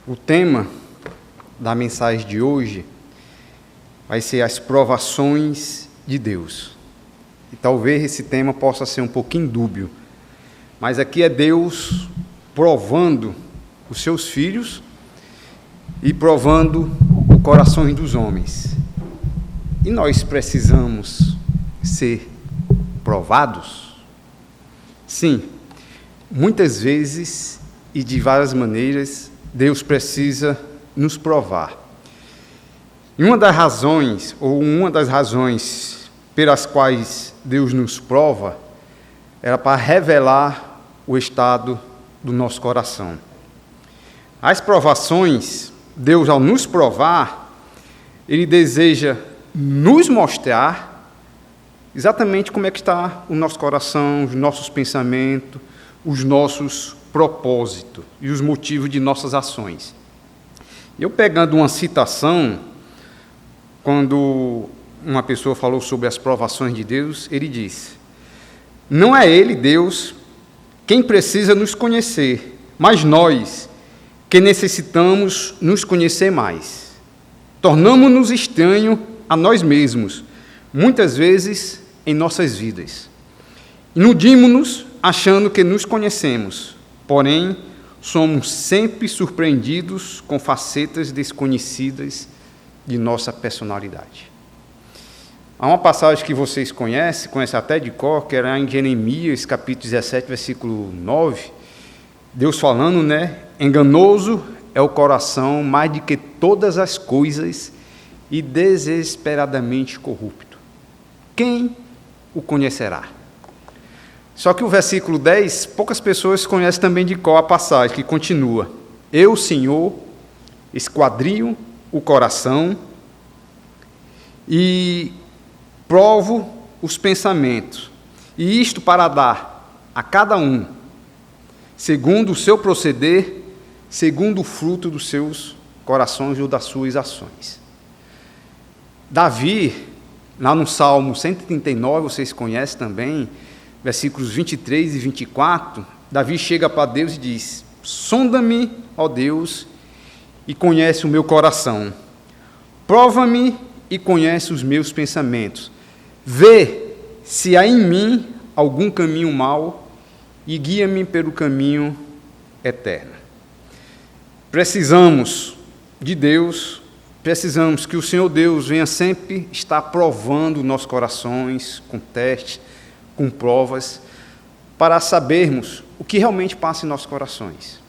O tema da mensagem de hoje vai ser as provações de Deus. E talvez esse tema possa ser um pouquinho dúbio, mas aqui é Deus provando os seus filhos e provando os corações dos homens. E nós precisamos ser provados? Sim, muitas vezes e de várias maneiras Deus precisa nos provar. E uma das razões pelas quais Deus nos prova era para revelar o estado do nosso coração. As provações, Deus, ao nos provar, Ele deseja nos mostrar exatamente como é que está o nosso coração, os nossos pensamentos, os nossos propósitos e os motivos de nossas ações. Eu pegando uma citação, quando uma pessoa falou sobre as provações de Deus, ele disse: não é Ele, Deus, quem precisa nos conhecer, mas nós, que necessitamos nos conhecer mais. Tornamo-nos estranhos a nós mesmos, muitas vezes em nossas vidas. Iludimos-nos achando que nos conhecemos, porém, somos sempre surpreendidos com facetas desconhecidas de nossa personalidade. Há uma passagem que vocês conhecem até de cor, que era em Jeremias, capítulo 17, versículo 9, Deus falando, enganoso é o coração mais do que todas as coisas e desesperadamente corrupto. Quem o conhecerá? Só que o versículo 10, poucas pessoas conhecem também de cor a passagem, que continua: eu, Senhor, esquadrinho o coração e provo os pensamentos, e isto para dar a cada um, segundo o seu proceder, segundo o fruto dos seus corações ou das suas ações. Davi, lá no Salmo 139, vocês conhecem também, versículos 23 e 24, Davi chega para Deus e diz: sonda-me, ó Deus, e conhece o meu coração. Prova-me e conhece os meus pensamentos. Vê se há em mim algum caminho mau e guia-me pelo caminho eterno. Precisamos de Deus, precisamos que o Senhor Deus venha sempre estar provando nossos corações com testes, com provas, para sabermos o que realmente passa em nossos corações,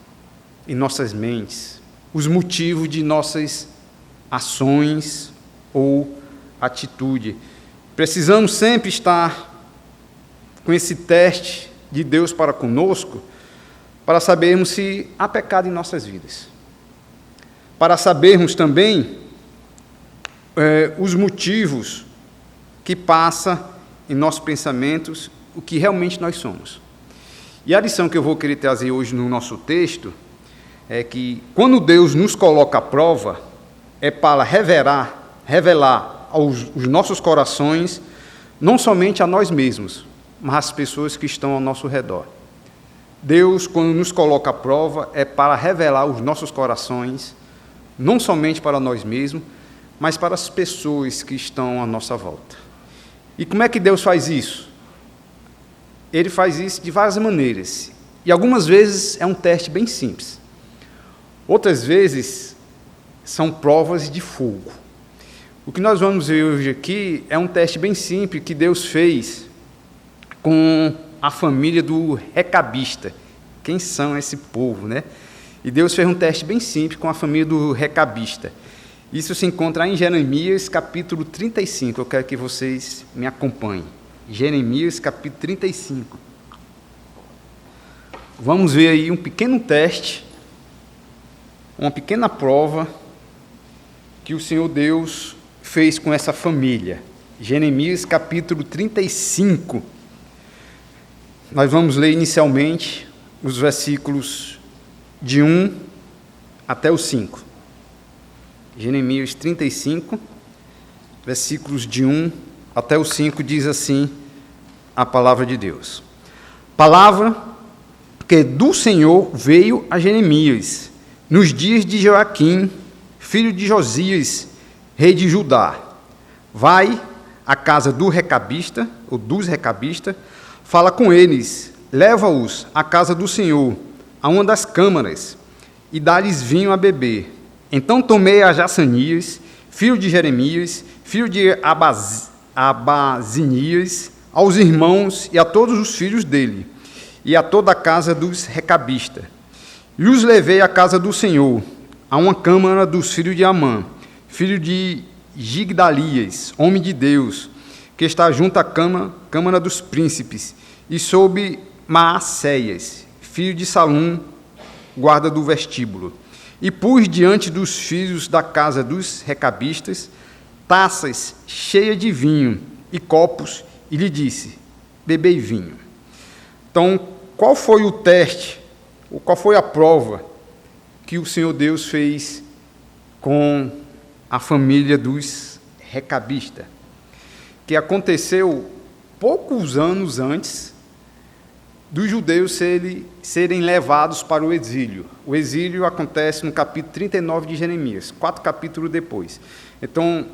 em nossas mentes, os motivos de nossas ações ou atitude. Precisamos sempre estar com esse teste de Deus para conosco, para sabermos se há pecado em nossas vidas, para sabermos também os motivos que passa em nossos pensamentos, o que realmente nós somos. E a lição que eu vou querer trazer hoje no nosso texto é que, quando Deus nos coloca à prova, é para revelar os nossos corações, não somente a nós mesmos, mas às pessoas que estão ao nosso redor. Deus, quando nos coloca à prova, é para revelar os nossos corações, não somente para nós mesmos, mas para as pessoas que estão à nossa volta. E como é que Deus faz isso? Ele faz isso de várias maneiras. E algumas vezes é um teste bem simples. Outras vezes são provas de fogo. O que nós vamos ver hoje aqui é um teste bem simples que Deus fez com a família do recabista. Quem são esse povo, E Deus fez um teste bem simples com a família do recabista. Isso se encontra em Jeremias, capítulo 35. Eu quero que vocês me acompanhem. Jeremias, capítulo 35. Vamos ver aí um pequeno teste, uma pequena prova que o Senhor Deus fez com essa família. Jeremias, capítulo 35. Nós vamos ler inicialmente os versículos de 1 até o 5. Jeremias 35, versículos de 1 até o 5, diz assim a palavra de Deus. Palavra que do Senhor veio a Jeremias, nos dias de Joaquim, filho de Josias, rei de Judá. Vai à casa do recabista, ou dos recabistas, fala com eles, leva-os à casa do Senhor, a uma das câmaras, e dá-lhes vinho a beber. Então tomei a Jaçanias, filho de Jeremias, filho de Abazinias, aos irmãos e a todos os filhos dele, e a toda a casa dos recabistas. E os levei à casa do Senhor, a uma câmara dos filhos de Amã, filho de Gigdalias, homem de Deus, que está junto à câmara dos príncipes, e sob Maacéias, filho de Salum, guarda do vestíbulo. E pus diante dos filhos da casa dos recabistas taças cheias de vinho e copos, e lhe disse, bebei vinho. Então, qual foi o teste, ou qual foi a prova que o Senhor Deus fez com a família dos recabistas? Que aconteceu poucos anos antes dos judeus serem levados para o exílio. O exílio acontece no capítulo 39 de Jeremias, 4 capítulos depois. Então,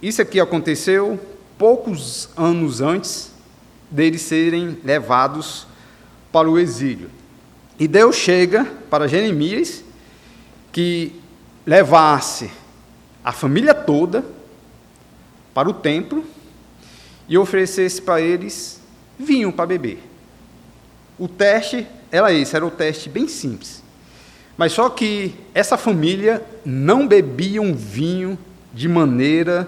isso aqui aconteceu poucos anos antes deles serem levados para o exílio. E Deus chega para Jeremias que levasse a família toda para o templo e oferecesse para eles vinho para beber. O teste era esse, era um teste bem simples. Mas só que essa família não bebia um vinho de maneira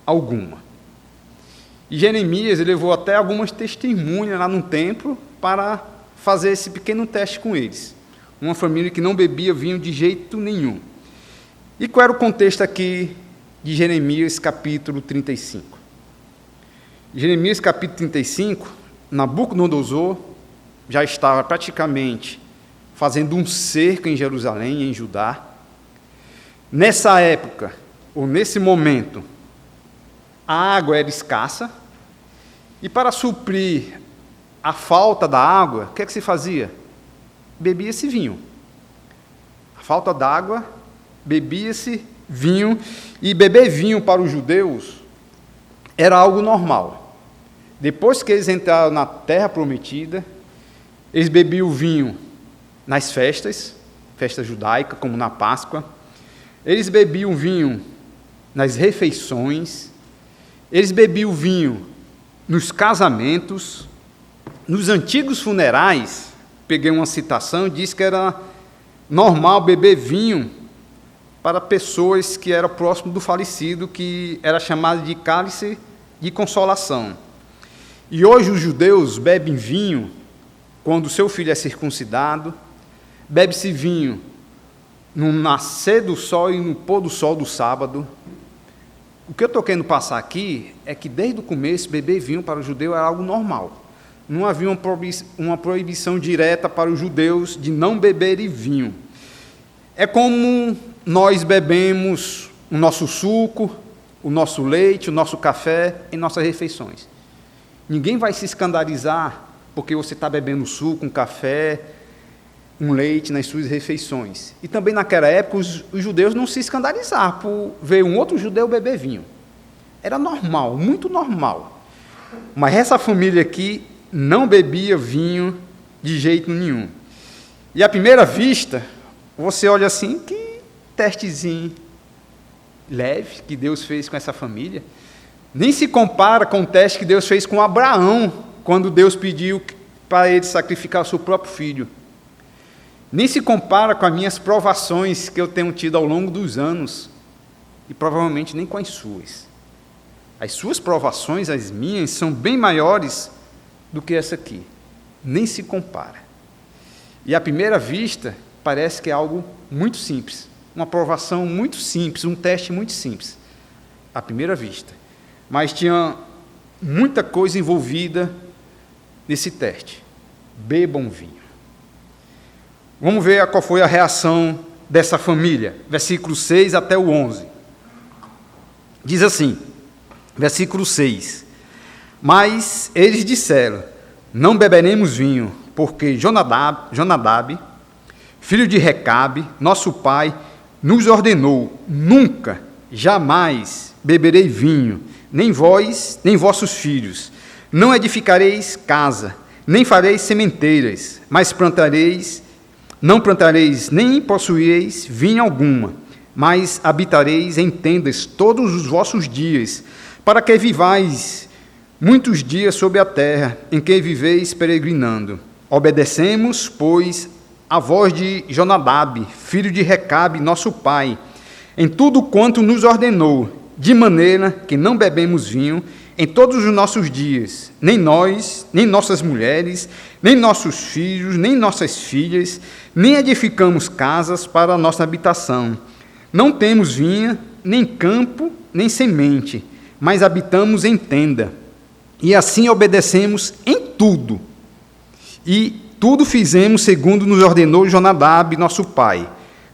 alguma. E Jeremias levou até algumas testemunhas lá no templo para fazer esse pequeno teste com eles. Uma família que não bebia vinho de jeito nenhum. E qual era o contexto aqui de Jeremias capítulo 35? Jeremias capítulo 35, Nabucodonosor já estava praticamente fazendo um cerco em Jerusalém, em Judá. Nessa época, ou nesse momento, a água era escassa, e para suprir a falta da água, o que é que se fazia? Bebia-se vinho. A falta d'água, bebia-se vinho, e beber vinho para os judeus era algo normal. Depois que eles entraram na terra prometida, eles bebiam vinho nas festas judaicas, como na Páscoa. Eles bebiam vinho nas refeições. Eles bebiam vinho nos casamentos. Nos antigos funerais, peguei uma citação, diz que era normal beber vinho para pessoas que eram próximas do falecido, que era chamado de cálice de consolação. E hoje os judeus bebem vinho quando seu filho é circuncidado, bebe-se vinho no nascer do sol e no pôr do sol do sábado. O que eu estou querendo passar aqui é que, desde o começo, beber vinho para o judeu era algo normal. Não havia uma proibição direta para os judeus de não beberem vinho. É como nós bebemos o nosso suco, o nosso leite, o nosso café em nossas refeições. Ninguém vai se escandalizar porque você está bebendo suco, um café, um leite nas suas refeições. E também naquela época os judeus não se escandalizavam por ver um outro judeu beber vinho. Era normal, muito normal. Mas essa família aqui não bebia vinho de jeito nenhum. E à primeira vista, você olha assim, que testezinho leve que Deus fez com essa família. Nem se compara com o teste que Deus fez com Abraão, quando Deus pediu para ele sacrificar o seu próprio filho. Nem se compara com as minhas provações que eu tenho tido ao longo dos anos, e provavelmente nem com as suas. As suas provações, as minhas, são bem maiores do que essa aqui. Nem se compara. E à primeira vista, parece que é algo muito simples. Uma provação muito simples, um teste muito simples. À primeira vista. Mas tinha muita coisa envolvida nesse teste. Bebam vinho. Vamos ver qual foi a reação dessa família. Versículo 6 até o 11. Diz assim, versículo 6. Mas eles disseram, não beberemos vinho, porque Jonadab, filho de Recabe, nosso pai, nos ordenou: nunca, jamais beberei vinho, nem vós, nem vossos filhos. Não edificareis casa, nem fareis sementeiras, mas não plantareis, nem possuireis vinha alguma, mas habitareis em tendas todos os vossos dias, para que vivais muitos dias sobre a terra, em que viveis peregrinando. Obedecemos, pois, a voz de Jonadab, filho de Recabe, nosso pai, em tudo quanto nos ordenou, de maneira que não bebemos vinho em todos os nossos dias, nem nós, nem nossas mulheres, nem nossos filhos, nem nossas filhas, nem edificamos casas para a nossa habitação. Não temos vinha, nem campo, nem semente, mas habitamos em tenda. E assim obedecemos em tudo. E tudo fizemos segundo nos ordenou Jonadab, nosso pai.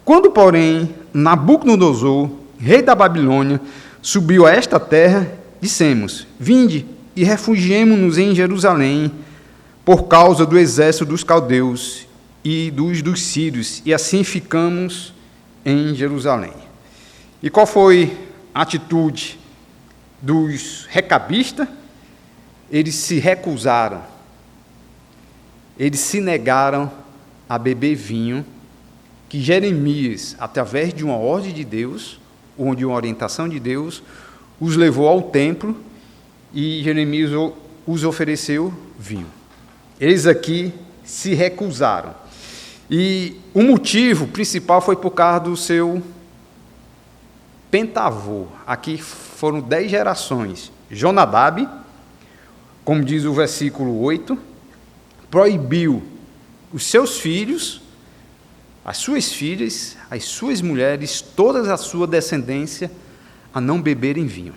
Quando, porém, Nabucodonosor, rei da Babilônia, subiu a esta terra, dissemos: vinde e refugiemo-nos em Jerusalém, por causa do exército dos caldeus e dos sírios, e assim ficamos em Jerusalém. E qual foi a atitude dos recabistas? Eles se recusaram, eles se negaram a beber vinho, que Jeremias, através de uma ordem de Deus, ou de uma orientação de Deus, os levou ao templo e Jeremias os ofereceu vinho. Eles aqui se recusaram. E o motivo principal foi por causa do seu pentavô. Aqui foram 10 gerações. Jonadab, como diz o versículo 8, proibiu os seus filhos, as suas filhas, as suas mulheres, toda a sua descendência, a não beberem vinho.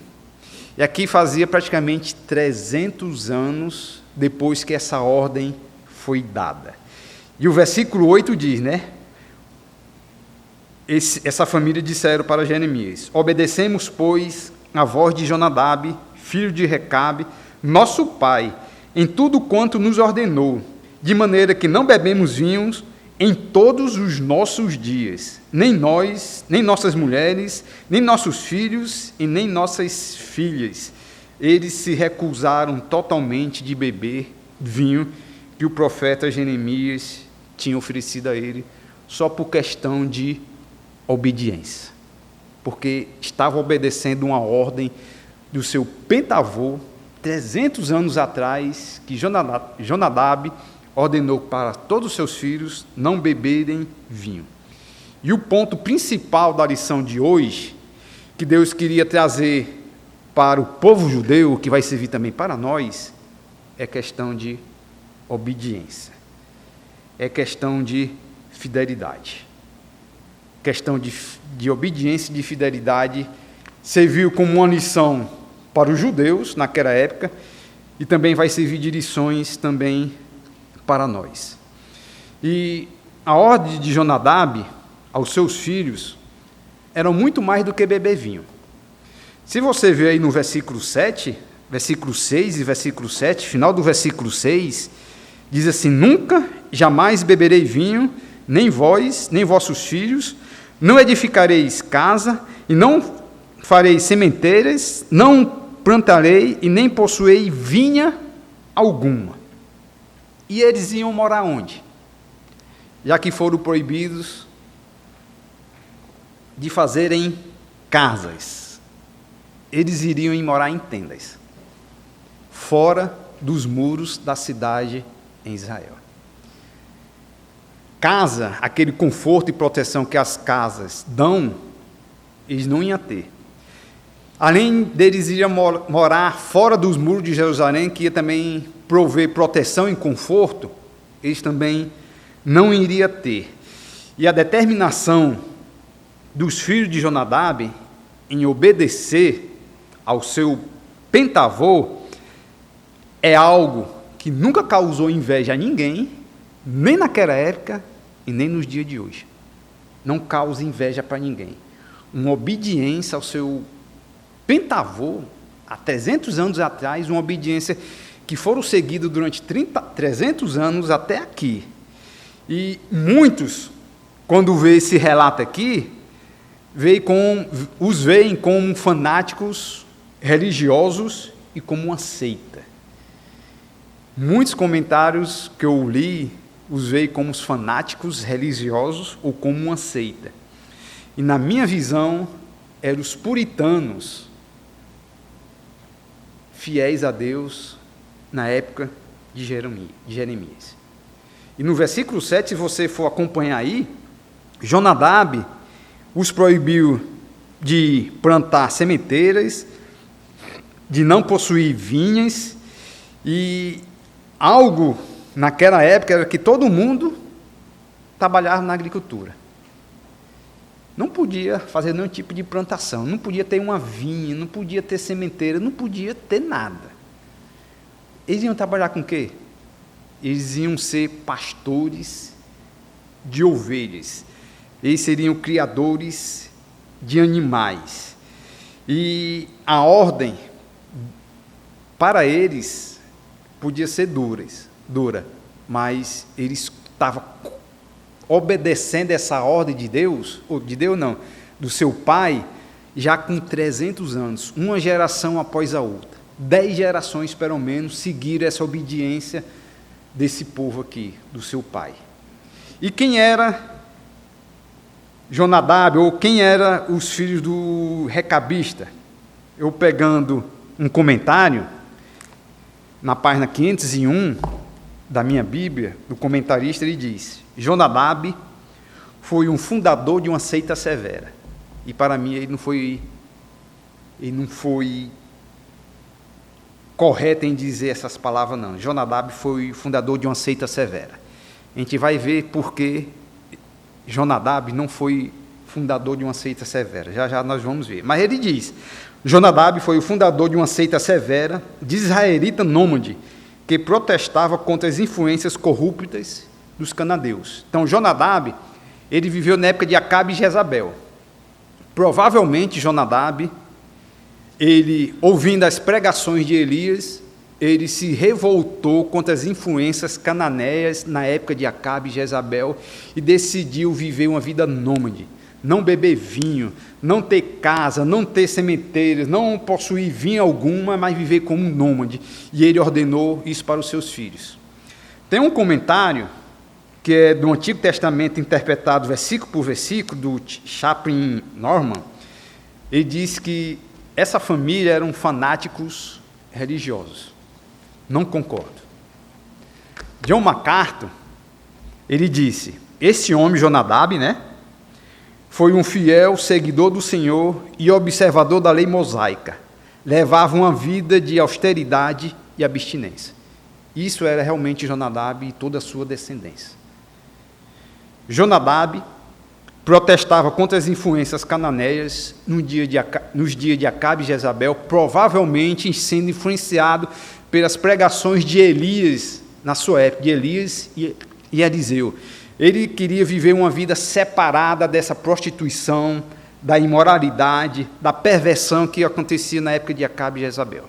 E aqui fazia praticamente 300 anos depois que essa ordem foi dada. E o versículo 8 diz, essa família disseram para Jeremias: obedecemos, pois, a voz de Jonadab, filho de Recabe, nosso pai, em tudo quanto nos ordenou, de maneira que não bebemos vinhos em todos os nossos dias, nem nós, nem nossas mulheres, nem nossos filhos e nem nossas filhas. Eles se recusaram totalmente de beber vinho que o profeta Jeremias tinha oferecido a ele, só por questão de obediência, porque estava obedecendo uma ordem do seu pentavô, 300 anos atrás, que Jonadab ordenou para todos os seus filhos não beberem vinho. E o ponto principal da lição de hoje, que Deus queria trazer para o povo judeu, que vai servir também para nós, é questão de obediência, é questão de fidelidade. Questão de obediência e de fidelidade serviu como uma lição para os judeus naquela época e também vai servir de lições também para nós. E a ordem de Jonadab aos seus filhos era muito mais do que beber vinho. Se você ver aí no versículo 7, versículo 6 e versículo 7, final do versículo 6, diz assim: nunca, jamais beberei vinho, nem vós, nem vossos filhos, não edificareis casa, e não fareis sementeiras, não plantarei e nem possuei vinha alguma. E eles iam morar onde? Já que foram proibidos de fazerem casas, eles iriam morar em tendas, fora dos muros da cidade em Israel. Casa, aquele conforto e proteção que as casas dão, eles não iam ter. Além deles irem morar fora dos muros de Jerusalém, que ia também prover proteção e conforto, eles também não iriam ter. E a determinação dos filhos de Jonadab em obedecer ao seu pentavô é algo que nunca causou inveja a ninguém, nem naquela época e nem nos dias de hoje. Não causa inveja para ninguém. Uma obediência ao seu pentavô, há 300 anos atrás, uma obediência que foram seguidas durante 300 anos até aqui. E muitos quando vê esse relato aqui, os veem como fanáticos religiosos e como uma seita. Muitos comentários que eu li os veem como os fanáticos religiosos ou como uma seita. E na minha visão, eram os puritanos fiéis a Deus na época de Jeremias. E no versículo 7, se você for acompanhar aí, Jonadab os proibiu de plantar sementeiras, de não possuir vinhas, e algo naquela época era que todo mundo trabalhava na agricultura. Não podia fazer nenhum tipo de plantação, não podia ter uma vinha, não podia ter sementeira, não podia ter nada. Eles iam trabalhar com o quê? Eles iam ser pastores de ovelhas. Eles seriam criadores de animais. E a ordem, para eles, podia ser dura, mas eles estavam obedecendo essa ordem de Deus, ou de Deus não, do seu pai, já com 300 anos, uma geração após a outra. 10 gerações, pelo menos, seguiram essa obediência desse povo aqui, do seu pai. E quem era Jonadab, ou quem era os filhos do recabista? Eu pegando um comentário, na página 501 da minha Bíblia, do comentarista, ele diz: Jonadab foi um fundador de uma seita severa. E para mim ele não foi correto em dizer essas palavras, não. Jonadab foi o fundador de uma seita severa. A gente vai ver por que Jonadab não foi fundador de uma seita severa. Já já nós vamos ver. Mas ele diz: Jonadab foi o fundador de uma seita severa de israelita nômade, que protestava contra as influências corruptas dos cananeus. Então, Jonadab, ele viveu na época de Acabe e Jezabel. Provavelmente, Jonadab, ele, ouvindo as pregações de Elias, ele se revoltou contra as influências cananeias na época de Acabe e Jezabel e decidiu viver uma vida nômade, não beber vinho, não ter casa, não ter cemitérios, não possuir vinho alguma, mas viver como um nômade. E ele ordenou isso para os seus filhos. Tem um comentário que é do Antigo Testamento, interpretado versículo por versículo, do Chaplain Norman. Ele diz que essa família eram fanáticos religiosos. Não concordo. John MacArthur, ele disse: esse homem, Jonadab, foi um fiel seguidor do Senhor e observador da lei mosaica. Levava uma vida de austeridade e abstinência. Isso era realmente Jonadab e toda a sua descendência. Jonadab protestava contra as influências cananeias nos dias de Acabe e Jezabel, provavelmente sendo influenciado pelas pregações de Elias, na sua época, de Elias e Eliseu. Ele queria viver uma vida separada dessa prostituição, da imoralidade, da perversão que acontecia na época de Acabe e Jezabel.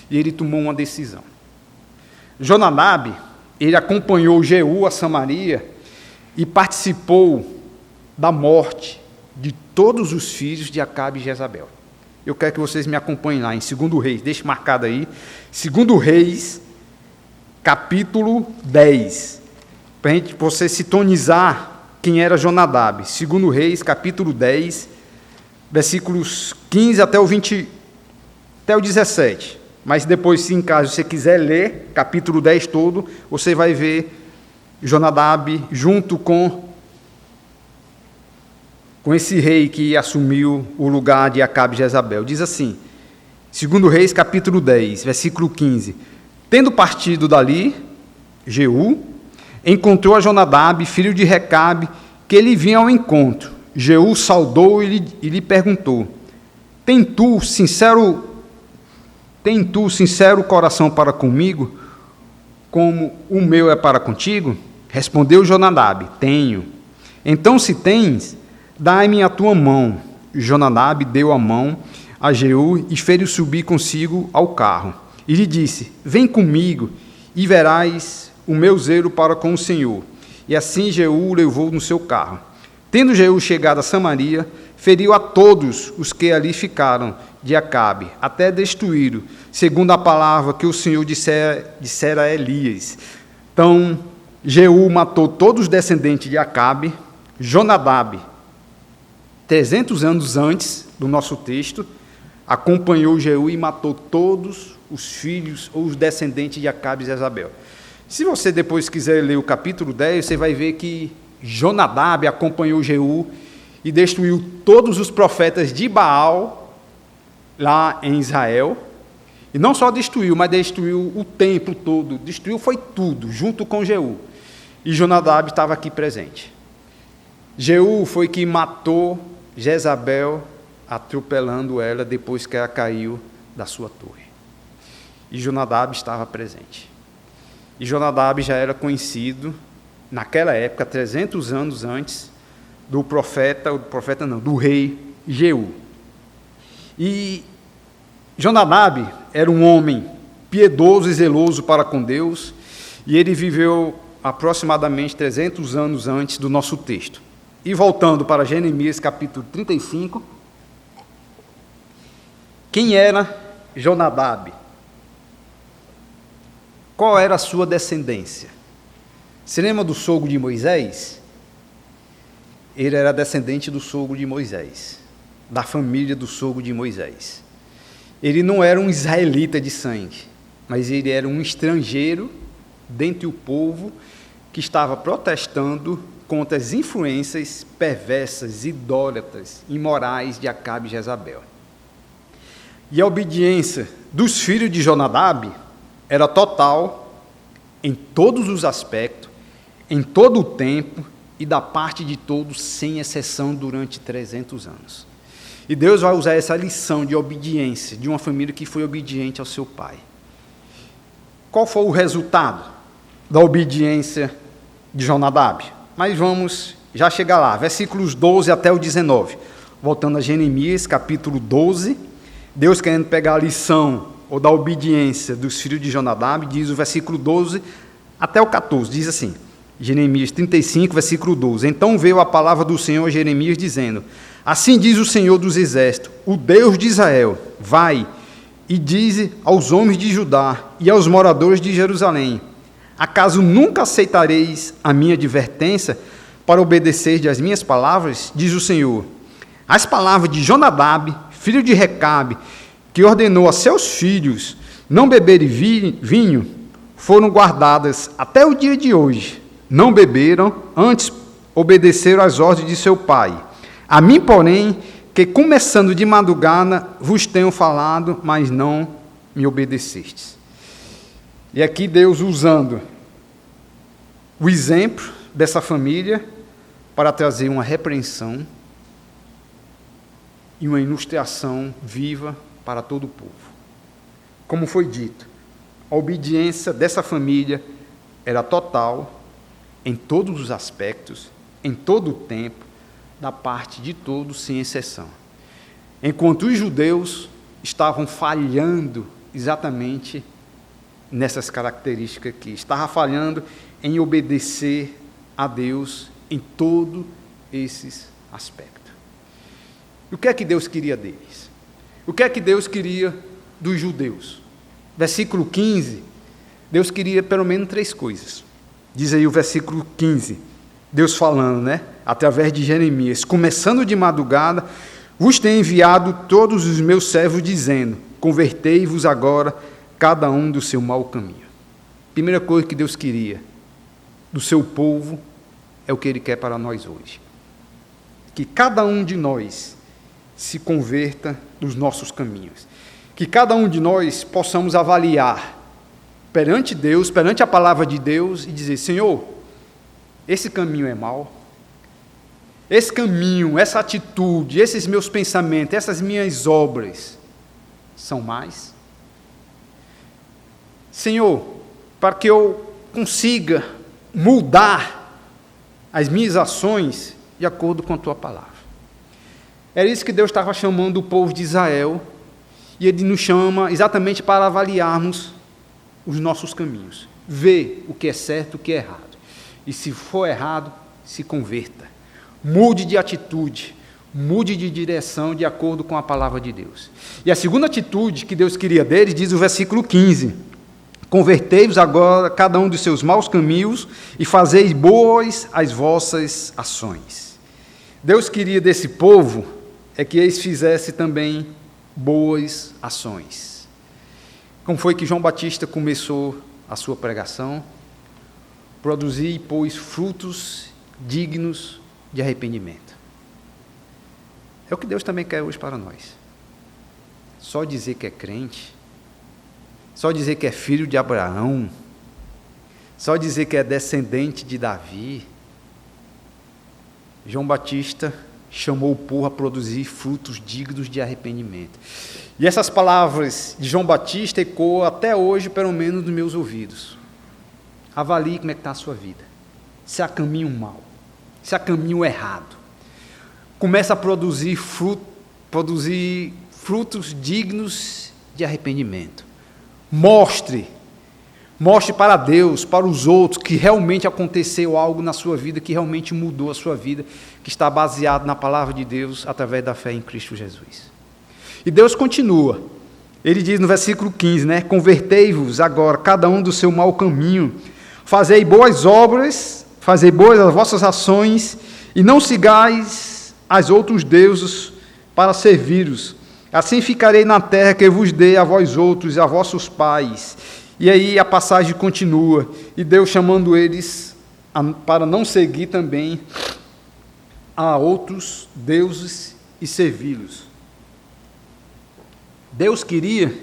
E ele tomou uma decisão. Jonadab, ele acompanhou Jeú a Samaria e participou da morte de todos os filhos de Acabe e Jezabel. Eu quero que vocês me acompanhem lá em 2 Reis, deixe marcado aí, 2 Reis, capítulo 10, para você sintonizar quem era Jonadab. 2 Reis, capítulo 10, versículos 15 até o 17. Mas depois, se em caso você quiser ler capítulo 10 todo, você vai ver Jonadab junto com esse rei que assumiu o lugar de Acabe e Jezabel. Diz assim, 2 Reis, capítulo 10, versículo 15. Tendo partido dali, Jeú encontrou a Jonadab, filho de Recabe, que ele vinha ao encontro. Jeú saudou e lhe perguntou: Tem tu sincero coração para comigo, como o meu é para contigo? Respondeu Jonadab: Tenho. Então, se tens, dai-me a tua mão. Jonadab deu a mão a Jeú e fez-o subir consigo ao carro. E lhe disse: Vem comigo e verás o meu zelo para com o Senhor. E assim Jeú o levou no seu carro. Tendo Jeú chegado a Samaria, feriu a todos os que ali ficaram de Acabe, até destruí-lo, segundo a palavra que o Senhor dissera a Elias. Então, Jeú matou todos os descendentes de Acabe. Jonadab, 300 anos antes do nosso texto, acompanhou Jeú e matou todos os filhos ou os descendentes de Acabe e Jezabel. Se você depois quiser ler o capítulo 10, você vai ver que Jonadab acompanhou Jeú e destruiu todos os profetas de Baal lá em Israel. E não só destruiu, mas destruiu o templo todo. Destruiu foi tudo, junto com Jeú. E Jonadab estava aqui presente. Jeú foi que matou Jezabel, atropelando ela depois que ela caiu da sua torre. E Jonadab estava presente. E Jonadab já era conhecido, naquela época, 300 anos antes, do rei Jeú. E Jonadab era um homem piedoso e zeloso para com Deus, e ele viveu aproximadamente 300 anos antes do nosso texto. E voltando para Jeremias capítulo 35, quem era Jonadab? Qual era a sua descendência? Se lembra do sogro de Moisés? Ele era descendente do sogro de Moisés, da família do sogro de Moisés. Ele não era um israelita de sangue, mas ele era um estrangeiro dentre o povo que estava protestando contra as influências perversas, idólatras, imorais de Acabe e Jezabel. E a obediência dos filhos de Jonadab era total em todos os aspectos, em todo o tempo e da parte de todos, sem exceção, durante 300 anos. E Deus vai usar essa lição de obediência de uma família que foi obediente ao seu pai. Qual foi o resultado da obediência de Jonadab? Mas vamos já chegar lá, versículos 12 até o 19. Voltando a Jeremias, capítulo 12, Deus querendo pegar a lição ou da obediência dos filhos de Jonadab, diz o versículo 12 até o 14, diz assim, Jeremias 35, versículo 12. Então veio a palavra do Senhor a Jeremias, dizendo: assim diz o Senhor dos Exércitos, o Deus de Israel, vai e dize aos homens de Judá e aos moradores de Jerusalém: acaso nunca aceitareis a minha advertência para obedecer às minhas palavras? Diz o Senhor. As palavras de Jonadab, filho de Recabe, que ordenou a seus filhos não beberem vinho, foram guardadas até o dia de hoje. Não beberam, antes obedeceram às ordens de seu pai. A mim, porém, que começando de madrugada vos tenho falado, mas não me obedecestes. E aqui Deus usando o exemplo dessa família para trazer uma repreensão e uma ilustração viva para todo o povo. Como foi dito, a obediência dessa família era total em todos os aspectos, em todo o tempo, da parte de todos, sem exceção. Enquanto os judeus estavam falhando exatamente nessas características aqui, estavam falhando em obedecer a Deus em todos esses aspectos. E o que é que Deus queria deles? O que é que Deus queria dos judeus? Versículo 15, Deus queria pelo menos 3 coisas. Diz aí o versículo 15, Deus falando, através de Jeremias: começando de madrugada, vos tenho enviado todos os meus servos, dizendo: convertei-vos agora, cada um do seu mau caminho. Primeira coisa que Deus queria do seu povo é o que Ele quer para nós hoje. Que cada um de nós se converta dos nossos caminhos. Que cada um de nós possamos avaliar perante Deus, perante a palavra de Deus, e dizer: Senhor, esse caminho é mau? Esse caminho, essa atitude, esses meus pensamentos, essas minhas obras são mais? Senhor, para que eu consiga mudar as minhas ações de acordo com a Tua palavra. Era isso que Deus estava chamando o povo de Israel, e Ele nos chama exatamente para avaliarmos os nossos caminhos, ver o que é certo e o que é errado. E se for errado, se converta. mude de atitude, mude de direção de acordo com a palavra de Deus. E a segunda atitude que Deus queria deles, diz o versículo 15: convertei-vos agora cada um dos seus maus caminhos e fazei boas as vossas ações. Deus queria desse povo é que eles fizessem também boas ações. Como foi que João Batista começou a sua pregação? Produzir, pois, frutos dignos de arrependimento. É o que Deus também quer hoje para nós. Só dizer que é crente, só dizer que é filho de Abraão, só dizer que é descendente de Davi. João Batista chamou o povo a produzir frutos dignos de arrependimento. E essas palavras de João Batista ecoam até hoje, pelo menos, nos meus ouvidos. Avalie como é que está a sua vida. Se há caminho mau, se há caminho errado. Começa a produzir frutos dignos de arrependimento. Mostre para Deus, para os outros, que realmente aconteceu algo na sua vida, que realmente mudou a sua vida, que está baseado na palavra de Deus, através da fé em Cristo Jesus. E Deus continua. Ele diz no versículo 15, convertei-vos agora, cada um do seu mau caminho, fazei boas obras, fazei boas as vossas ações, e não sigais as outros deuses para servi-los. Assim ficarei na terra que eu vos dei a vós outros e a vossos pais. E aí a passagem continua, e Deus chamando eles para não seguir também a outros deuses e servi-los. Deus queria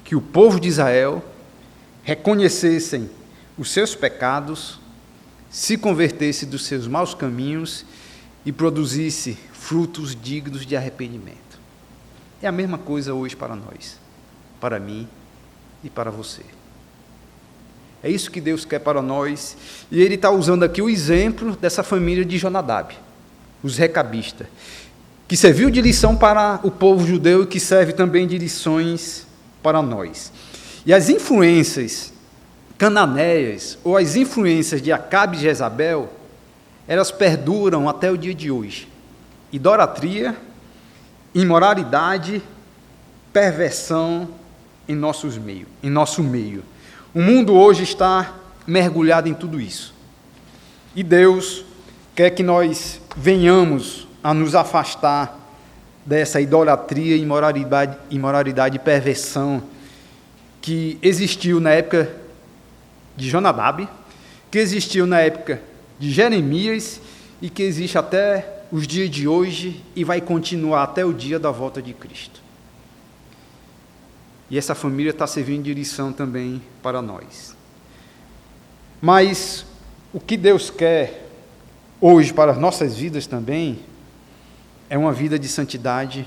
que o povo de Israel reconhecessem os seus pecados, se convertesse dos seus maus caminhos e produzisse frutos dignos de arrependimento. É a mesma coisa hoje para nós, para mim e para você. É isso que Deus quer para nós, e Ele está usando aqui o exemplo dessa família de Jonadab, os recabistas, que serviu de lição para o povo judeu e que serve também de lições para nós. E as influências cananeias, ou as influências de Acabe e Jezabel, elas perduram até o dia de hoje. Idolatria, imoralidade, perversão em nosso meio. O mundo hoje está mergulhado em tudo isso. E Deus quer que nós venhamos a nos afastar dessa idolatria, imoralidade e perversão que existiu na época de Jonadab, que existiu na época de Jeremias e que existe até os dias de hoje e vai continuar até o dia da volta de Cristo. E essa família está servindo de lição também para nós. Mas o que Deus quer hoje para as nossas vidas também é uma vida de santidade,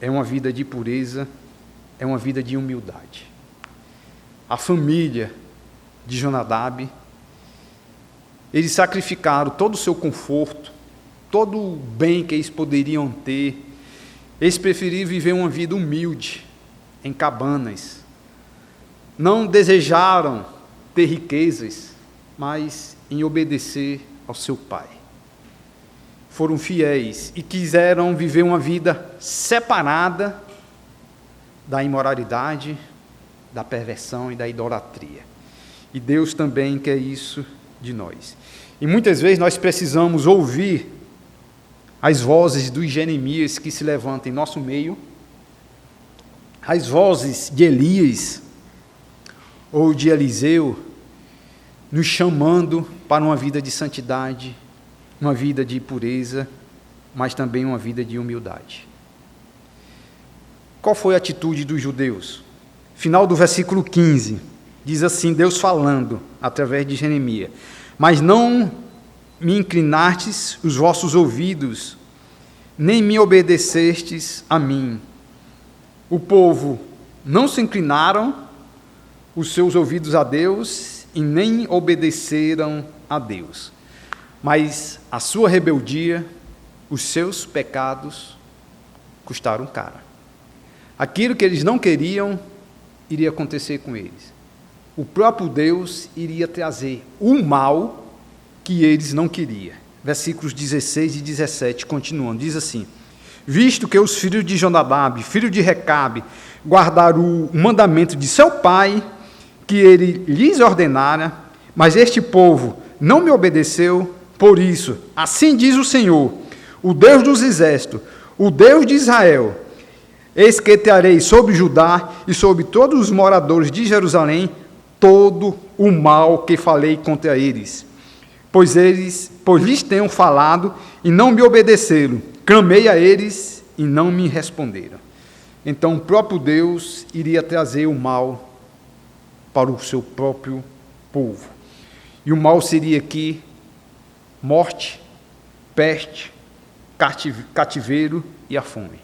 é uma vida de pureza, é uma vida de humildade. A família de Jonadab, eles sacrificaram todo o seu conforto, todo o bem que eles poderiam ter. Eles preferiram viver uma vida humilde, em cabanas. Não desejaram ter riquezas, mas em obedecer ao seu pai. Foram fiéis e quiseram viver uma vida separada da imoralidade, da perversão e da idolatria. E Deus também quer isso de nós. E muitas vezes nós precisamos ouvir as vozes dos Jeremias que se levantam em nosso meio, as vozes de Elias ou de Eliseu, nos chamando para uma vida de santidade, uma vida de pureza, mas também uma vida de humildade. Qual foi a atitude dos judeus? Final do versículo 15, diz assim, Deus falando através de Jeremias: mas não me inclinastes os vossos ouvidos, nem me obedecestes a mim. O povo não se inclinaram os seus ouvidos a Deus e nem obedeceram a Deus. Mas a sua rebeldia, os seus pecados, custaram caro. Aquilo que eles não queriam, iria acontecer com eles. O próprio Deus iria trazer o mal que eles não queriam. versículos 16 e 17, continuando, diz assim: visto que os filhos de Jonadab, filho de Recabe, guardaram o mandamento de seu pai, que ele lhes ordenara, mas este povo não me obedeceu, por isso, assim diz o Senhor, o Deus dos exércitos, o Deus de Israel: eis que trarei sobre Judá e sobre todos os moradores de Jerusalém todo o mal que falei contra eles, pois lhes tenho falado e não me obedeceram, clamei a eles e não me responderam. Então o próprio Deus iria trazer o mal para o seu próprio povo. E o mal seria aqui morte, peste, cativeiro e a fome.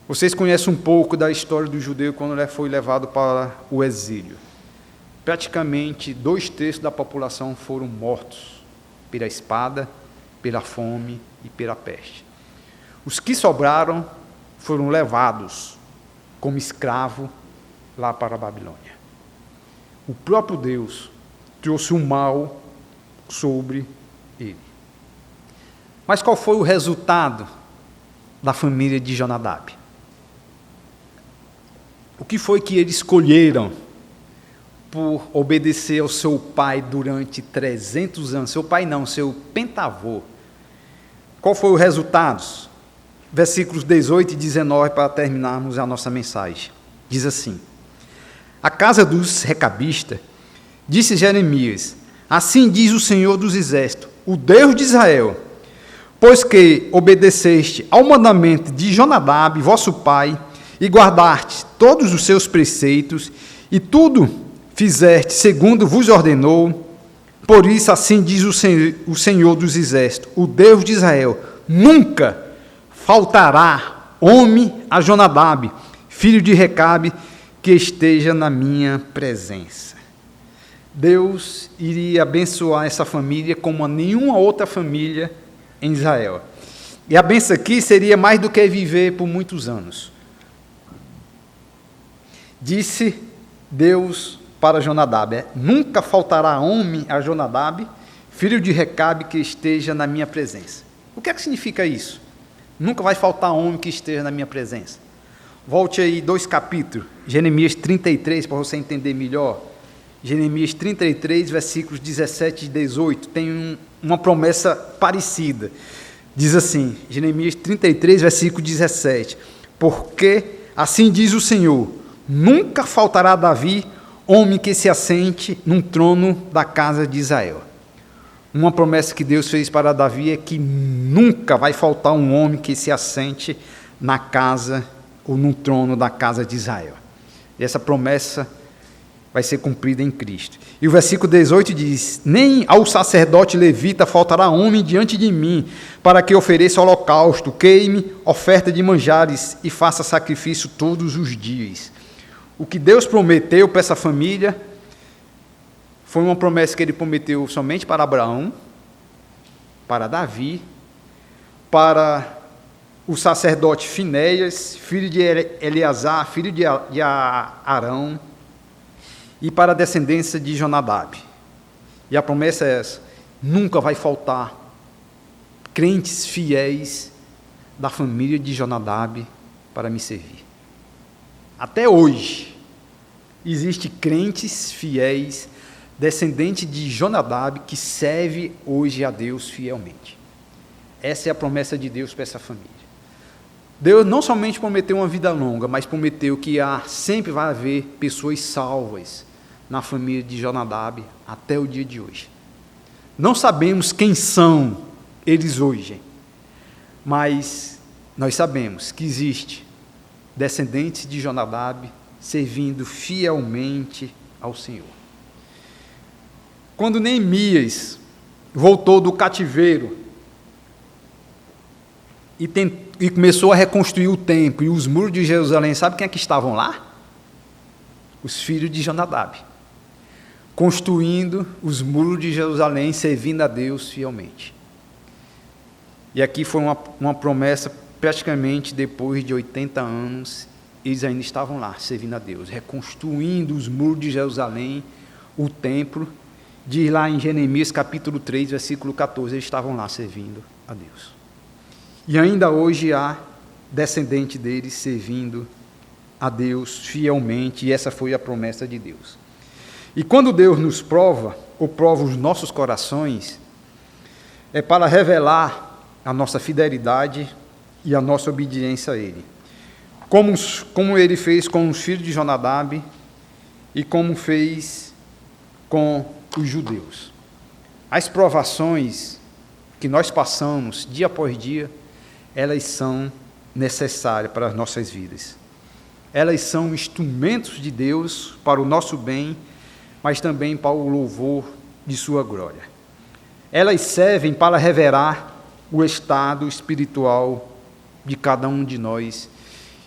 Vocês conhecem um pouco da história do judeu quando ele foi levado para o exílio. Praticamente 2/3 da população foram mortos pela espada, pela fome e pela peste. Os que sobraram foram levados como escravo lá para a Babilônia. O próprio Deus trouxe o mal sobre ele. Mas qual foi o resultado da família de Jonadab? O que foi que eles escolheram por obedecer ao seu pai durante 300 anos? Seu pai não, seu pentavô. Qual foi o resultado? Versículos 18 e 19, para terminarmos a nossa mensagem. Diz assim: a casa dos recabistas, disse Jeremias: assim diz o Senhor dos exércitos, o Deus de Israel: pois que obedeceste ao mandamento de Jonadab, vosso pai, e guardaste todos os seus preceitos, e tudo fizeste segundo vos ordenou, por isso assim diz o Senhor dos exércitos, o Deus de Israel: nunca faltará homem a Jonadab, filho de Recabe, que esteja na minha presença. Deus iria abençoar essa família como a nenhuma outra família em Israel. E a benção aqui seria mais do que viver por muitos anos. Disse Deus para Jonadab: nunca faltará homem a Jonadab, filho de Recabe, que esteja na minha presença. O que é que significa isso? Nunca vai faltar homem que esteja na minha presença. Volte aí 2 capítulos, Jeremias 33, para você entender melhor. Jeremias 33, versículos 17 e 18, tem uma promessa parecida. Diz assim, Jeremias 33, versículo 17: porque assim diz o Senhor: nunca faltará a Davi homem que se assente num trono da casa de Israel. Uma promessa que Deus fez para Davi é que nunca vai faltar um homem que se assente na casa ou no trono da casa de Israel. E essa promessa vai ser cumprida em Cristo. E o versículo 18 diz: nem ao sacerdote levita faltará homem diante de mim, para que ofereça holocausto, queime oferta de manjares e faça sacrifício todos os dias. O que Deus prometeu para essa família foi uma promessa que ele prometeu somente para Abraão, para Davi, para o sacerdote Finéias, filho de Eleazar, filho de Arão, e para a descendência de Jonadab. E a promessa é essa: nunca vai faltar crentes fiéis da família de Jonadab para me servir. Até hoje, existem crentes fiéis, descendentes de Jonadab, que serve hoje a Deus fielmente. Essa é a promessa de Deus para essa família. Deus não somente prometeu uma vida longa, mas prometeu que sempre vai haver pessoas salvas na família de Jonadab até o dia de hoje. Não sabemos quem são eles hoje, mas nós sabemos que existe descendentes de Jonadab servindo fielmente ao Senhor. Quando Neemias voltou do cativeiro e começou a reconstruir o templo e os muros de Jerusalém, sabe quem é que estavam lá? Os filhos de Jonadab, construindo os muros de Jerusalém, servindo a Deus fielmente. E aqui foi uma promessa, praticamente depois de 80 anos, eles ainda estavam lá, servindo a Deus, reconstruindo os muros de Jerusalém, o templo, diz lá em Jeremias capítulo 3, versículo 14, eles estavam lá servindo a Deus. E ainda hoje há descendente deles servindo a Deus fielmente, e essa foi a promessa de Deus. E quando Deus nos prova, ou prova os nossos corações, é para revelar a nossa fidelidade e a nossa obediência a Ele. Como Ele fez com os filhos de Jonadab e como fez com os judeus. As provações que nós passamos dia após dia, elas são necessárias para as nossas vidas. Elas são instrumentos de Deus para o nosso bem, mas também para o louvor de sua glória. Elas servem para revelar o estado espiritual de cada um de nós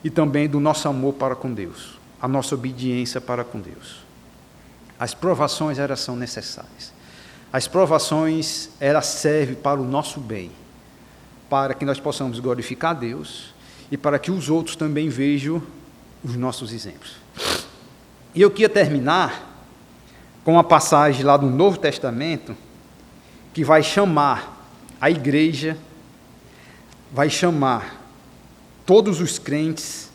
e também do nosso amor para com Deus, a nossa obediência para com Deus. As provações, elas são necessárias. As provações, elas servem para o nosso bem, para que nós possamos glorificar a Deus e para que os outros também vejam os nossos exemplos. E eu queria terminar com uma passagem lá do Novo Testamento que vai chamar a igreja, vai chamar todos os crentes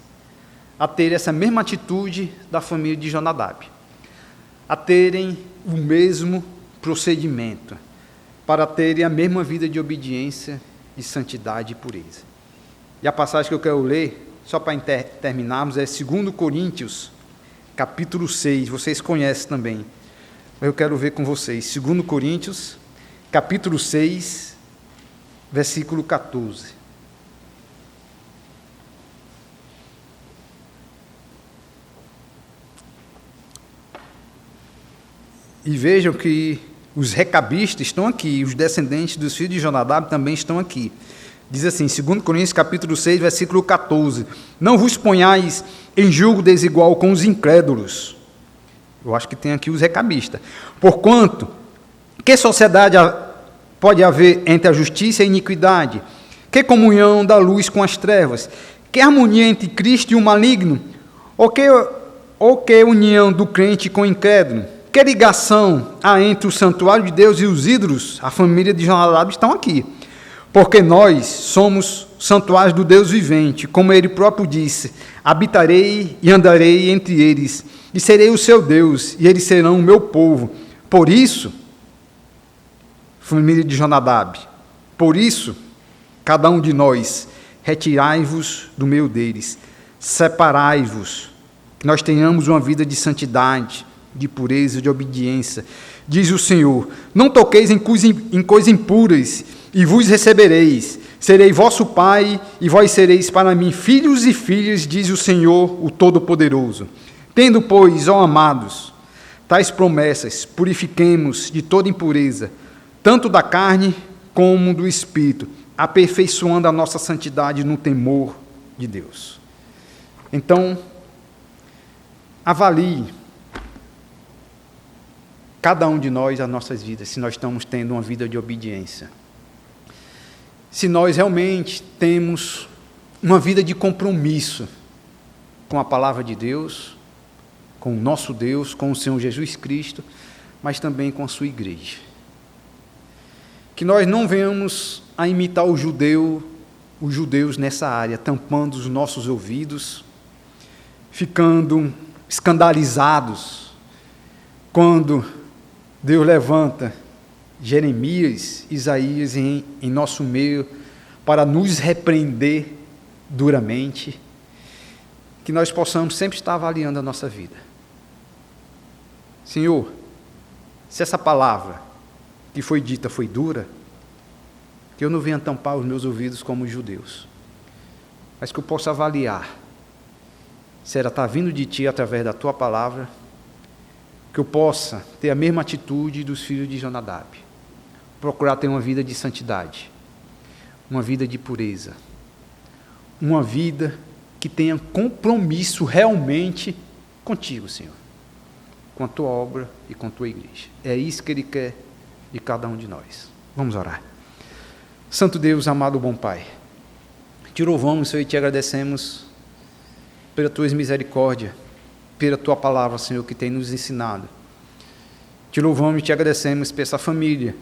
a ter essa mesma atitude da família de Jonadab, a terem o mesmo procedimento, para terem a mesma vida de obediência, de santidade e pureza. E a passagem que eu quero ler, só para terminarmos, é 2 Coríntios, capítulo 6, vocês conhecem também, mas eu quero ver com vocês, 2 Coríntios, capítulo 6, versículo 14. E vejam que os recabistas estão aqui, os descendentes dos filhos de Jonadab também estão aqui. Diz assim, 2 Coríntios capítulo 6, versículo 14, não vos ponhais em julgo desigual com os incrédulos. Eu acho que tem aqui os recabistas. Porquanto, que sociedade pode haver entre a justiça e a iniquidade? Que comunhão da luz com as trevas? Que harmonia entre Cristo e o maligno? Ou que união do crente com o incrédulo? Que ligação há entre o santuário de Deus e os ídolos? A família de Jonadab estão aqui. Porque nós somos santuários do Deus vivente, como ele próprio disse, habitarei e andarei entre eles, e serei o seu Deus, e eles serão o meu povo. Por isso, família de Jonadab, por isso, cada um de nós, retirai-vos do meio deles, separai-vos, que nós tenhamos uma vida de santidade, de pureza, de obediência. Diz o Senhor, não toqueis em coisas impuras, e vos recebereis, serei vosso pai, e vós sereis para mim filhos e filhas, diz o Senhor, o Todo-Poderoso. Tendo, pois, ó amados, tais promessas, purifiquemos de toda impureza, tanto da carne como do espírito, aperfeiçoando a nossa santidade no temor de Deus. Então, avalie cada um de nós as nossas vidas, se nós estamos tendo uma vida de obediência. Se nós realmente temos uma vida de compromisso com a palavra de Deus, com o nosso Deus, com o Senhor Jesus Cristo, mas também com a sua igreja. Que nós não venhamos a imitar os judeus nessa área, tampando os nossos ouvidos, ficando escandalizados quando Deus levanta Jeremias, Isaías em nosso meio para nos repreender duramente, que nós possamos sempre estar avaliando a nossa vida. Senhor, se essa palavra que foi dita foi dura, que eu não venha tampar os meus ouvidos como os judeus, mas que eu possa avaliar se ela está vindo de Ti através da Tua palavra, que eu possa ter a mesma atitude dos filhos de Jonadab, procurar ter uma vida de santidade, uma vida de pureza, uma vida que tenha compromisso realmente contigo, Senhor, com a Tua obra e com a Tua igreja. É isso que Ele quer de cada um de nós. Vamos orar. Santo Deus, amado bom Pai, Te louvamos, Senhor, e Te agradecemos pela Tua misericórdia, pela Tua palavra, Senhor, que tem nos ensinado Te louvamos e te agradecemos por essa família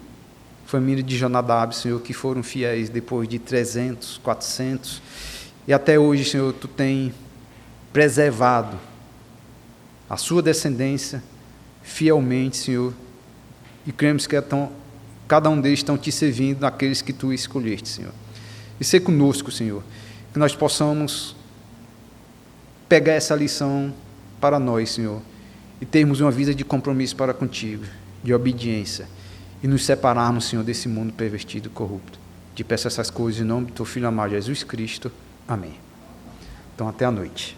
de Jonadab, Senhor, que foram fiéis depois de 300, 400, e até hoje, Senhor, Tu tem preservado a sua descendência fielmente, Senhor, e cremos que cada um deles estão Te servindo naqueles que Tu escolheste, Senhor. E ser conosco, Senhor, que nós possamos pegar essa lição para nós, Senhor, e termos uma vida de compromisso para contigo, de obediência, e nos separarmos, Senhor, desse mundo pervertido e corrupto. Te peço essas coisas em nome do Teu Filho amado, Jesus Cristo. Amém. Então, até a noite.